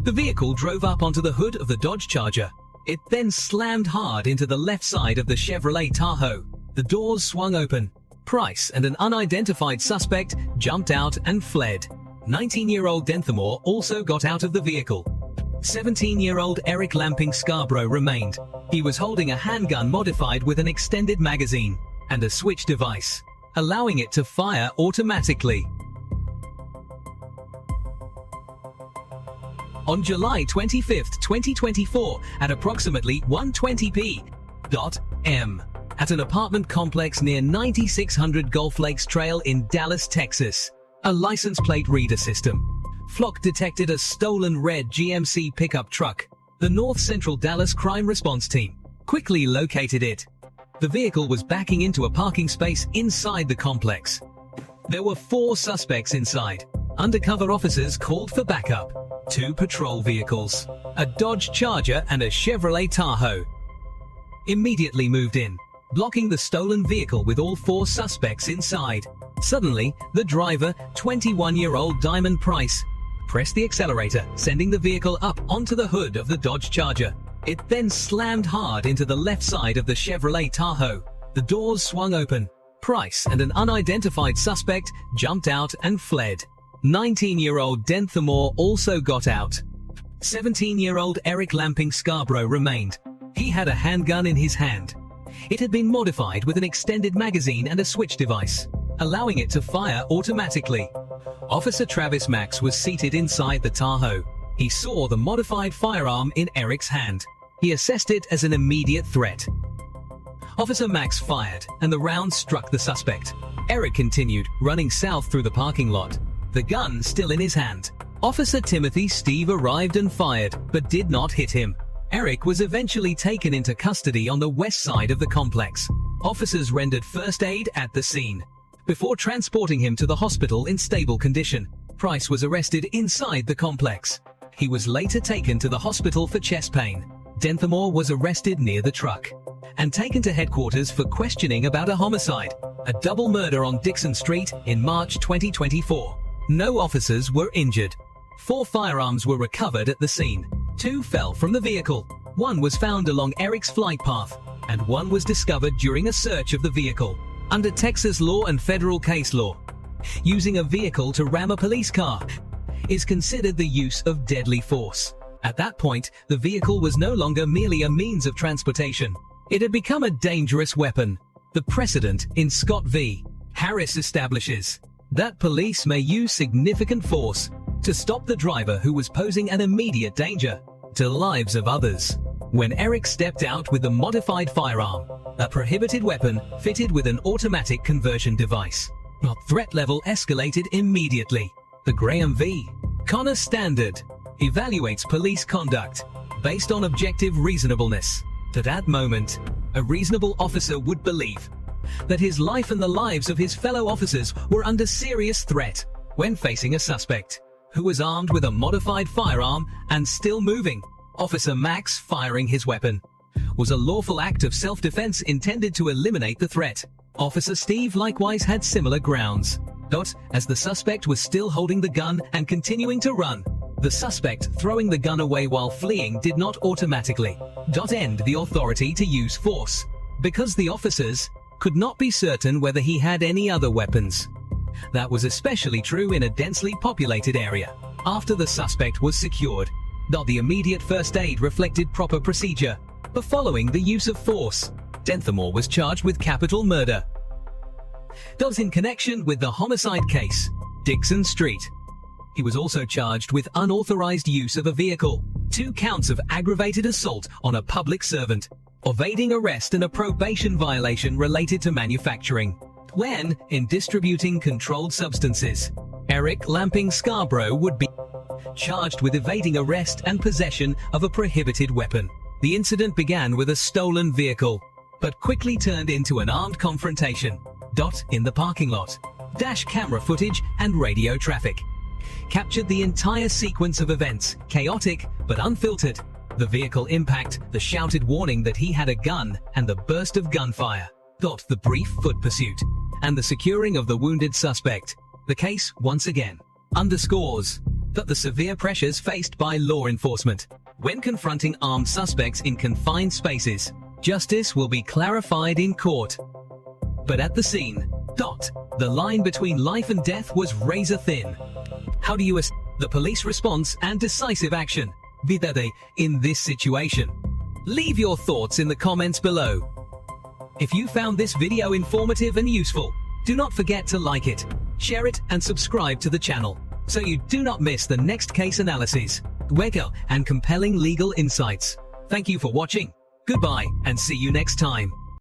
The vehicle drove up onto the hood of the Dodge Charger. It then slammed hard into the left side of the Chevrolet Tahoe. The doors swung open. Price and an unidentified suspect jumped out and fled. 19-year-old Denthamore also got out of the vehicle. 17-year-old Eric Lamping Scarborough remained. He was holding a handgun modified with an extended magazine and a switch device, allowing it to fire automatically. On July 25, 2024, at approximately 1:20 p.m. at an apartment complex near 9600 Gulf Lakes Trail in Dallas, Texas, a license plate reader system flock detected a stolen red GMC pickup truck. The North Central Dallas Crime Response Team quickly located it. The vehicle was backing into a parking space inside the complex. There were 4 suspects inside. Undercover officers called for backup. 2 patrol vehicles, a Dodge Charger and a Chevrolet Tahoe, immediately moved in, blocking the stolen vehicle with all 4 suspects inside. Suddenly, the driver, 21-year-old Diamond Price, pressed the accelerator, sending the vehicle up onto the hood of the Dodge Charger. It then slammed hard into the left side of the Chevrolet Tahoe. The doors swung open. Price and an unidentified suspect jumped out and fled. 19-year-old Denthamore also got out. 17-year-old Eric Lamping Scarborough remained. He had a handgun in his hand. It had been modified with an extended magazine and a switch device, allowing it to fire automatically. Officer Travis Max was seated inside the Tahoe. He saw the modified firearm in Eric's hand. He assessed it as an immediate threat. Officer Max fired, and the round struck the suspect. Eric continued, running south through the parking lot, the gun still in his hand. Officer Timothy Steve arrived and fired, but did not hit him. Eric was eventually taken into custody on the west side of the complex. Officers rendered first aid at the scene before transporting him to the hospital in stable condition. Price was arrested inside the complex. He was later taken to the hospital for chest pain. Denthamore was arrested near the truck and taken to headquarters for questioning about a homicide, a double murder on Dixon Street in March 2024. No officers were injured. 4 firearms were recovered at the scene. 2 fell from the vehicle. 1 was found along Eric's flight path, and 1 was discovered during a search of the vehicle. Under Texas law and federal case law, using a vehicle to ram a police car is considered the use of deadly force. At that point, the vehicle was no longer merely a means of transportation. It had become a dangerous weapon. The precedent in Scott v. Harris establishes that police may use significant force to stop the driver who was posing an immediate danger to the lives of others. When Eric stepped out with the modified firearm, a prohibited weapon fitted with an automatic conversion device, the threat level escalated immediately. The Graham v. Connor standard evaluates police conduct based on objective reasonableness. At that moment, a reasonable officer would believe that his life and the lives of his fellow officers were under serious threat when facing a suspect who was armed with a modified firearm and still moving. Officer Max firing his weapon was a lawful act of self-defense intended to eliminate the threat. Officer Steve likewise had similar grounds. As the suspect was still holding the gun and continuing to run, the suspect throwing the gun away while fleeing did not automatically end the authority to use force, because the officers could not be certain whether he had any other weapons. That was especially true in a densely populated area. After the suspect was secured, the immediate first aid reflected proper procedure. But following the use of force, Denthamore was charged with capital murder. In connection with the homicide case, Dixon Street. He was also charged with unauthorized use of a vehicle, 2 counts of aggravated assault on a public servant, evading arrest and a probation violation related to manufacturing, when in distributing controlled substances. Eric Lamping Scarborough would be charged with evading arrest and possession of a prohibited weapon. The incident began with a stolen vehicle, but quickly turned into an armed confrontation. In the parking lot, dash camera footage and radio traffic captured the entire sequence of events, chaotic but unfiltered. The vehicle impact, the shouted warning that he had a gun, and the burst of gunfire. The brief foot pursuit, and the securing of the wounded suspect. The case, once again, underscores But the severe pressures faced by law enforcement when confronting armed suspects in confined spaces, justice will be clarified in court. But at the scene, the line between life and death was razor thin. How do you assess the police response and decisive action in this situation? Leave your thoughts in the comments below. If you found this video informative and useful, do not forget to like it, share it, and subscribe to the channel so you do not miss the next case analysis, and compelling legal insights. Thank you for watching. Goodbye, and see you next time.